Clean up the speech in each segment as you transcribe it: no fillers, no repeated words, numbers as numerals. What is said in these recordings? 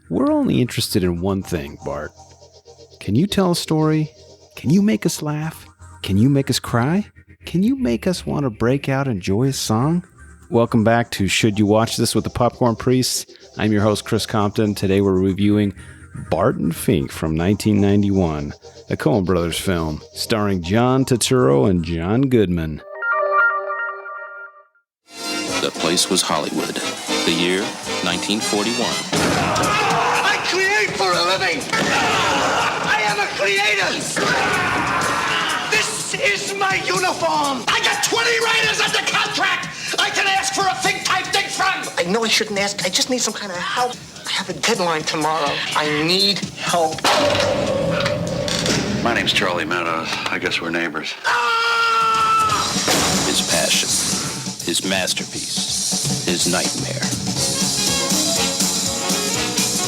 We're only interested in one thing, Bart. Can you tell a story? Can you make us laugh? Can you make us cry? Can you make us want to break out and enjoy a song? Welcome back to Should You Watch This with the Popcorn Priest. I'm your host, Chris Compton. Today we're reviewing Barton Fink from 1991, a Coen Brothers film starring John Turturro and John Goodman. The place was Hollywood. The year, 1941. I create for a living! I am a creator! This is my uniform! I got 20 writers under contract! I can ask for a think-type thing from! I know I shouldn't ask. I just need some kind of help. I have a deadline tomorrow. I need help. My name's Charlie Meadows. I guess we're neighbors. His passion. His masterpiece. His nightmare.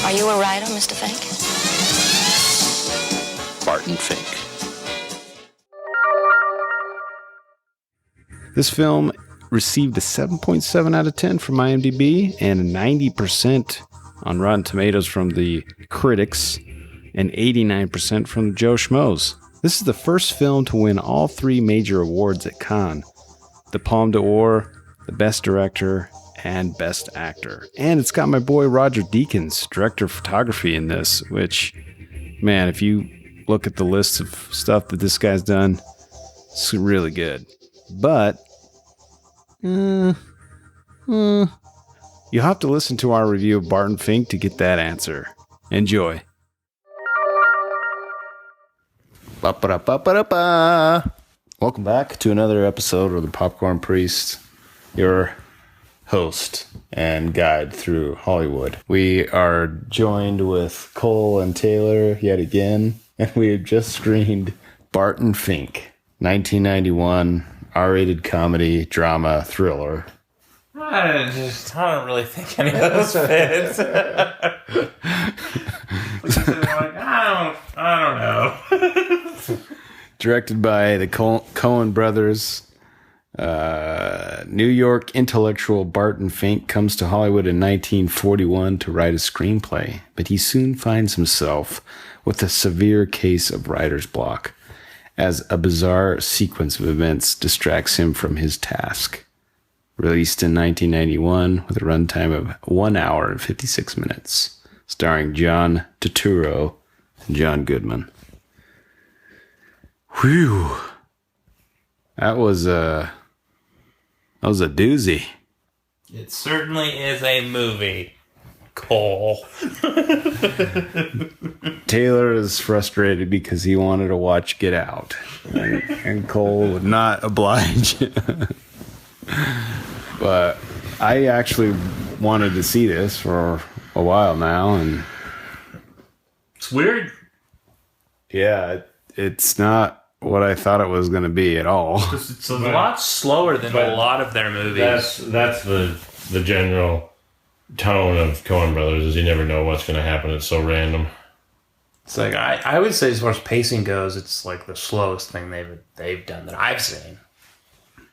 Are you a writer, Mr. Fink? Barton Fink. This film received a 7.7 out of 10 from IMDb and a 90% on Rotten Tomatoes from the critics and 89% from the Joe Schmoes. This is the first film to win all three major awards at Cannes: the Palme d'Or, the Best Director, and Best Actor. And it's got my boy Roger Deakins, Director of Photography, in this, which, man, if you look at the list of stuff that this guy's done, it's really good. But you'll have to listen to our review of Barton Fink to get that answer. Enjoy. Welcome back to another episode of the Popcorn Priest, your host and guide through Hollywood. We are joined with Cole and Taylor yet again, and we have just screened Barton Fink, 1991 R-rated comedy, drama, thriller. I don't really think any of those fit. I don't know. Directed by the Coen Brothers, New York intellectual Barton Fink comes to Hollywood in 1941 to write a screenplay, but he soon finds himself with a severe case of writer's block, as a bizarre sequence of events distracts him from his task. Released in 1991 with a runtime of 1 hour and 56 minutes, starring John Turturro and John Goodman. Whew. That was a doozy. It certainly is a movie, Cole. Taylor is frustrated because he wanted to watch Get Out, and Cole would not oblige. But I actually wanted to see this for a while now, and It's weird. yeah, it's not what I thought it was going to be at all. It's a lot slower than a lot of their movies. That's the general tone of Coen Brothers, is you never know what's going to happen. It's so random. It's like I would say, as far as pacing goes, it's like the slowest thing they've done that I've seen.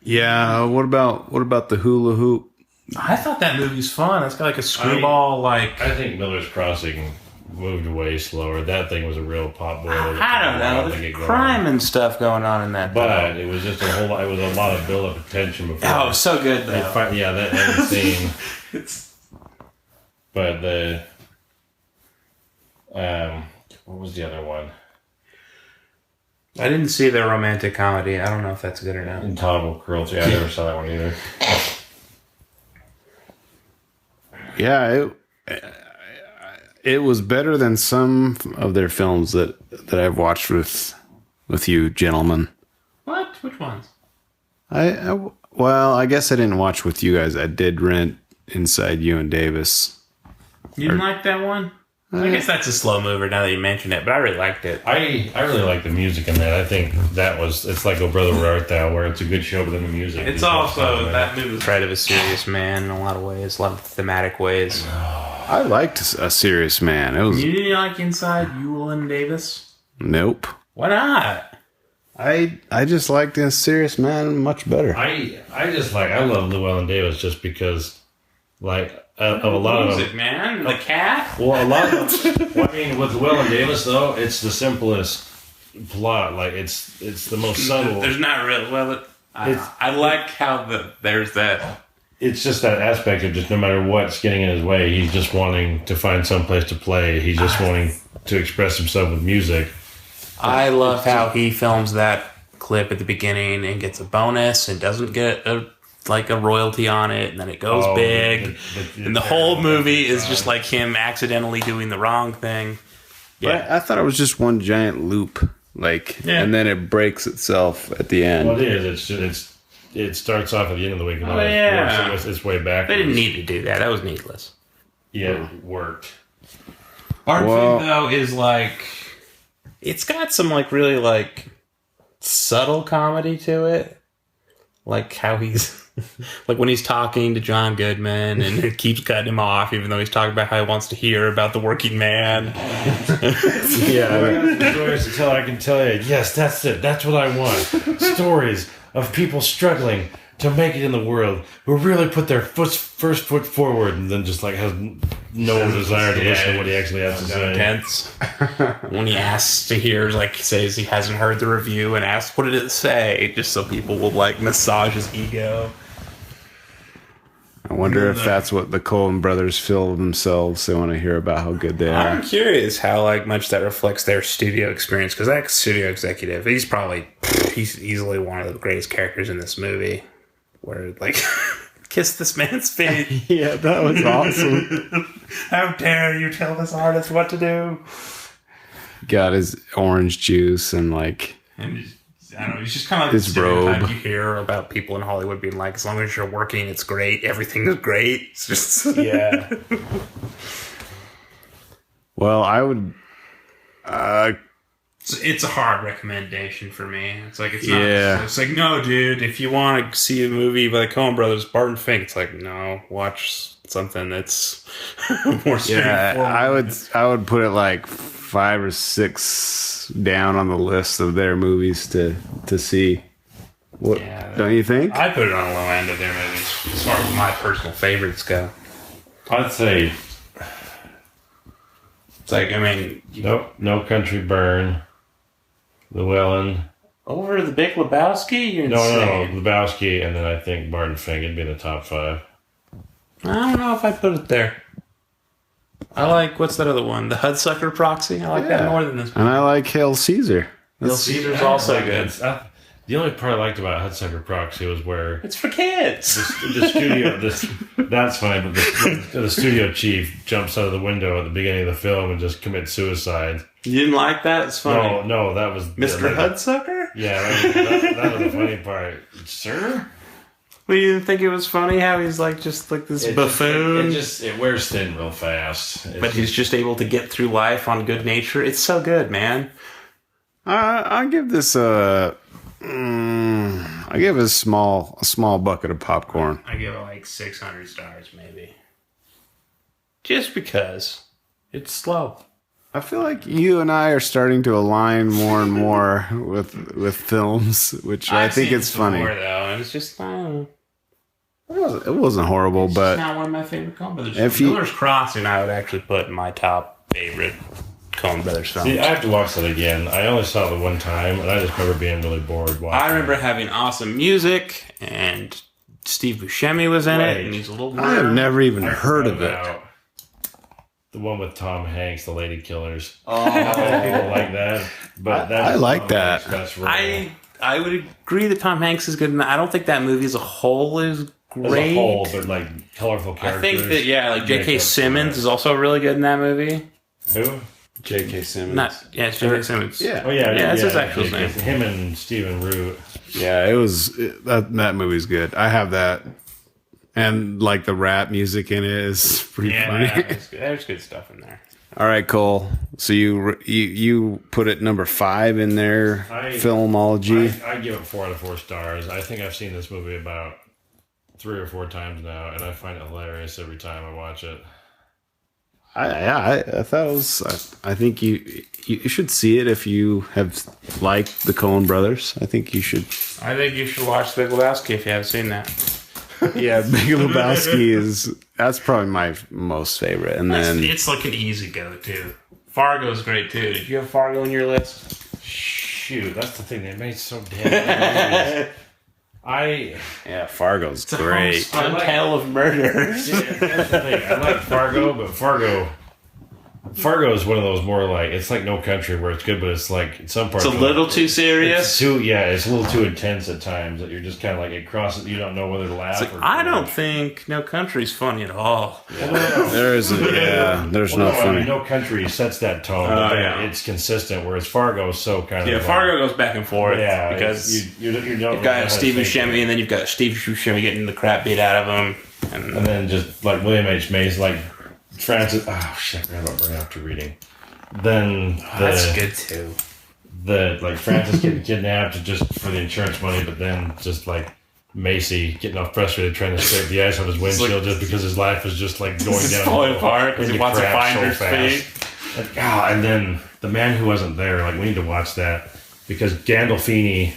Yeah, what about the hula hoop? I thought that movie's fun. It's got like a screwball, I think Miller's Crossing moved way slower. That thing was a real pop boiler. I don't know. There's crime and stuff going on in that. But it was just it was a lot of build-up of tension before. Oh, it was so good though. That end scene. But the what was the other one? I didn't see the romantic comedy. I don't know if that's good or not. Intolerable Cruelty. I never saw that one either. Yeah, it was better than some of their films that I've watched with you gentlemen. What? Which ones? Well, I guess I didn't watch with you guys. I did rent Inside You and Davis. You didn't like that one? I guess that's a slow mover now that you mention it, but I really liked it. I really like the music in that. I think it's like Oh Brother Where Art Thou, where it's a good show, but then the music. It's also, that movie was right of a serious man in a lot of ways, a lot of thematic ways. I liked A Serious Man. It was. You didn't like Inside Ewell and Davis? Nope. Why not? I just like the Serious Man much better. I love Llewellyn Davis just because, like, of a lot of music, man. The cat. Well, a lot of well, I mean, with Llewellyn Davis though, it's the simplest plot. Like, it's the most subtle. There's not really. Well, I like how there's that. It's just that aspect of just no matter what's getting in his way, he's just wanting to find some place to play. He's just wanting to express himself with music. I love how he films that clip at the beginning and gets a bonus and doesn't get a royalty on it, and then it goes big. And the whole movie is just like him accidentally doing the wrong thing. Yeah, I thought it was just one giant loop, and then it breaks itself at the end. Well, it is. It starts off at the end of the week and works its way back. They didn't need to do that. That was needless. Yeah, it worked. Barton Fink, though, is it's got some really subtle comedy to it. Like how he's like when he's talking to John Goodman and it keeps cutting him off, even though he's talking about how he wants to hear about the working man. Stories to tell. I can tell you. Yes, that's it. That's what I want. Stories of people struggling to make it in the world, who really put their first foot forward, and then just has no desire to listen to what he actually has to say. Intense. When he asks to hear, says he hasn't heard the review and asks, "What did it say?" Just so people will massage his ego. I wonder if that's what the Coen Brothers feel themselves. They want to hear about how good they are. I'm curious how much that reflects their studio experience, because that studio executive, he's easily one of the greatest characters in this movie. Where kiss this man's feet. Yeah, that was awesome. How dare you tell this artist what to do? Got his orange juice and and I don't know, he's just kind of his robe. You hear about people in Hollywood being as long as you're working, it's great. Everything is great. It's just yeah. Well, I would. It's a hard recommendation for me. It's not. Yeah. It's no, dude. If you want to see a movie by the Coen Brothers, Barton Fink, it's no. Watch something that's more straightforward. Yeah, I would put it 5 or 6 down on the list of their movies to see. What don't you think? I put it on the low end of their movies as far as my personal favorites go. I'd say it's No Country Burn, Llewellyn. Over The Big Lebowski? You're No, insane. Lebowski, and then I think Barton Fink would be in the top 5. I don't know if I'd put it there. I what's that other one? The Hudsucker Proxy? I like that more than this one. And I like Hail Caesar. Hail Caesar's also good. The only part I liked about Hudsucker Proxy was where it's for kids. The studio. That's funny, but the studio chief jumps out of the window at the beginning of the film and just commits suicide. You didn't like that? It's funny. No, that was Mr. Hudsucker. Yeah, that was the funny part, sir. Well, you didn't think it was funny how he's this buffoon? It wears thin real fast. But he's just able to get through life on good nature. It's so good, man. I give this I give it a small bucket of popcorn. I give it 600 stars, maybe. Just because it's slow. I feel like you and I are starting to align more and more with films, which I think it's funny. Before, though, and it's just it wasn't horrible, but it's not one of my favorite Coen Brothers. Miller's Crossing, I would actually put in my top favorite Coen Brothers films. See, I have to watch that again. I only saw it the one time, and I just remember being really bored watching. I remember having awesome music, and Steve Buscemi was in it, and he's a little weird. I have never even heard of it. The one with Tom Hanks, The Lady Killers. Oh, people like that, but I like that. I would agree that Tom Hanks is good, and I don't think that movie as a whole is great. As a whole, but colorful characters. I think that J.K. Simmons is also really good in that movie. Who? J.K. Simmons. It's J.K. Simmons. Yeah. Oh yeah, that's his actual name. Him and Stephen Root. Yeah, it was that movie's good. I have that, and the rap music in it is pretty funny. There's good stuff in there. All right, Cole. So you put it number 5 in their filmology. I give it 4 out of 4 stars. I think I've seen this movie about 3 or 4 times now, and I find it hilarious every time I watch it. I thought it was. I think you should see it if you have liked the Coen Brothers. I think you should. I think you should watch Big Lebowski if you haven't seen that. Yeah, Big Lebowski that's probably my most favorite, and then It's like an easy go-to. Fargo's great too. Did you have Fargo on your list? Shoot, that's the thing. They made so damn. Fargo's great. A tale of murder. That's the thing. I like Fargo, but Fargo is one of those more like, it's like No Country where it's good, but it's like some parts. It's a little too serious. It's a little too intense at times that you're just kind of like, it crosses, you don't know whether to laugh or I don't think No Country's funny at all. There isn't. Yeah, there's no funny. I mean, No Country sets that tone. It's consistent, whereas Fargo is so kind of. Yeah, Fargo goes back and forth. Yeah, because you don't you've got Steve Buscemi, and then you've got Steve Buscemi getting the crap beat out of him, and then just like William H. Macy, like Francis. Oh shit! I forgot about Burn After Reading. Then that's good too. Like Francis getting kidnapped just for the insurance money, but then just like Macy getting all frustrated trying to scrape the ice on his windshield just because his life is just like going down, falling apart because he wants to find her fate. And then The Man Who Wasn't There. Like, we need to watch that because Gandolfini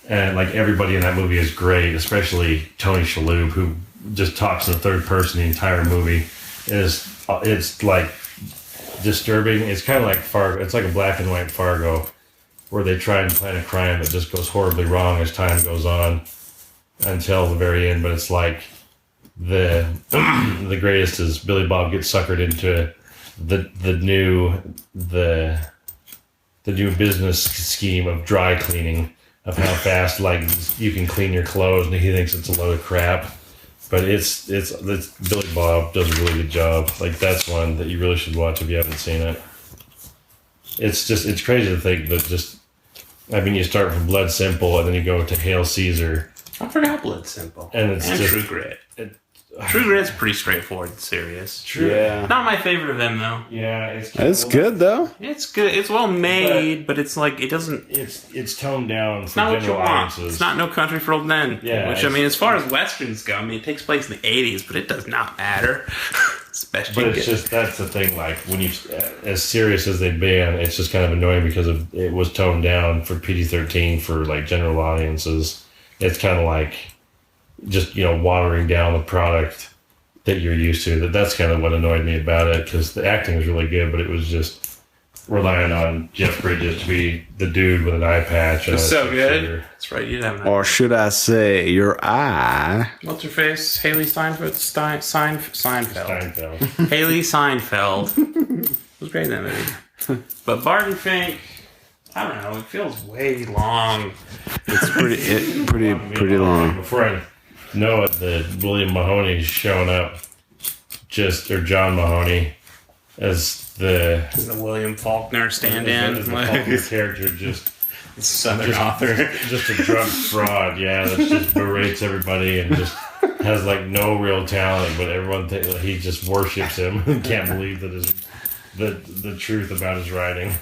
and like everybody in that movie is great, especially Tony Shalhoub, who just talks in the third person the entire movie. It's like disturbing. It's kind of like Fargo. It's like a black and white Fargo where they try and plan a crime that just goes horribly wrong as time goes on until the very end. But it's like the greatest is Billy Bob gets suckered into the new business scheme of dry cleaning, of how fast like you can clean your clothes, and he thinks it's a load of crap. But it's Billy Bob does a really good job. Like, that's one that you really should watch if you haven't seen it. It's crazy to think that you start from Blood Simple and then you go to Hail Caesar. I forgot Blood Simple. And True Grit. True Grit's pretty straightforward and serious. True. Yeah. Not my favorite of them though. Yeah, It's good though. It's good. It's well made, but it's like it doesn't. It's toned down. It's not what you want. It's not No Country for Old Men. Yeah. Which, I mean, as far as westerns go, I mean, it takes place in the '80s, but it does not matter. But it's just, that's the thing. Like, when you, as serious as they've been, it's just kind of annoying because it was toned down for PG-13 for like general audiences. It's kind of like just, watering down the product that you're used to. That's kind of what annoyed me about it, because the acting was really good, but it was just relying on Jeff Bridges to be the dude with an eye patch. It's so good. That's right. You have an eye. Or should I say your eye? What's her face? Haley Steinfeld. Steinfeld. Haley Seinfeld. It was great in that movie. But Barton Fink, I don't know. It feels way long. It's pretty long. Before I know it, the William Mahoney's showing up, or John Mahoney, as the William Faulkner stand-in. As the Faulkner character, just Southern author. Just a drunk fraud, that just berates everybody and just has like no real talent, but everyone he just worships him and can't believe that the truth about his writing.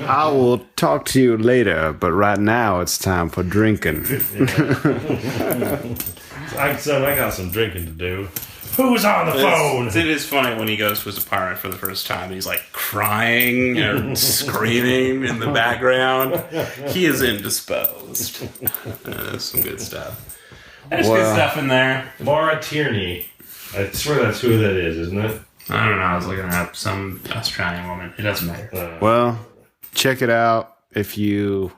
I will talk to you later, but right now it's time for drinking. I got some drinking to do. Who's on the phone? It is funny when he goes to his apartment for the first time. He's like crying or screaming in the background. He is indisposed. There's some good stuff. There's good stuff in there. Laura Tierney. I swear that's who that is, isn't it? I don't know. I was looking at some Australian woman. It doesn't matter. Well, check it out if you.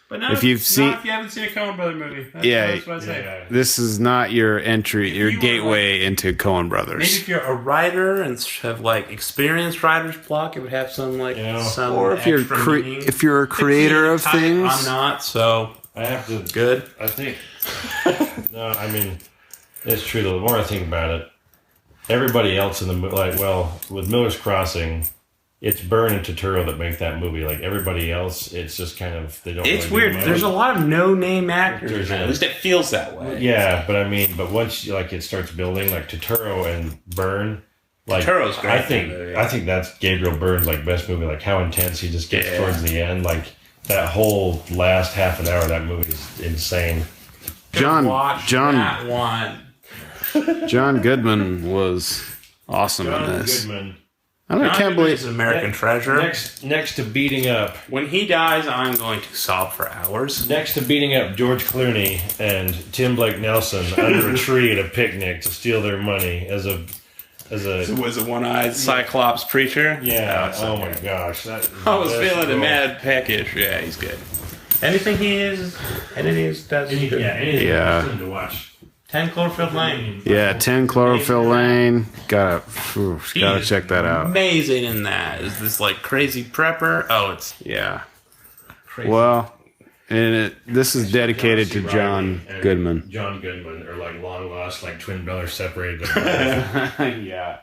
But no, if you haven't seen a Coen Brothers movie. That's what I say. This is not your entry, your gateway into Coen Brothers. Maybe if you're a writer and have like experienced writer's block, it would have some like some. Or if you're if you're a creator of things. I'm not, so I have to. Good. I think. No, I mean, it's true though. The more I think about it, everybody else in the with Miller's Crossing. It's Byrne and Turturro that make that movie. Like, everybody else, it's just kind of, they don't. It's really weird. There's a lot of no-name actors. At least it feels that way. Yeah, but once it starts building, like Turturro and Byrne, like Turturro's great. I think that's Gabriel Byrne's best movie. Like, how intense he just gets towards the end. Like, that whole last half an hour of that movie is insane. John that one. John Goodman was awesome in John this. Goodman. I can't believe He's an American treasure. Next to beating up. When he dies, I'm going to sob for hours. Next to beating up George Clooney and Tim Blake Nelson under a tree at a picnic to steal their money as a Was a one-eyed Cyclops preacher. yeah. So Oh my good. gosh, I was feeling the mad peckish. Yeah, he's good. Anything he does. Yeah. To watch. 10 Cloverfield Lane. Yeah, 10 Chlorophyll Lane. Gotta check that out. Amazing in that. Is this like crazy prepper? Oh, it's Yeah. crazy. Well, and this is dedicated to John Goodman. John Goodman are like long lost, like twin brothers separated. Yeah.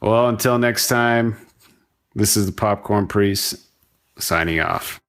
Well, until next time, this is the Popcorn Priest signing off.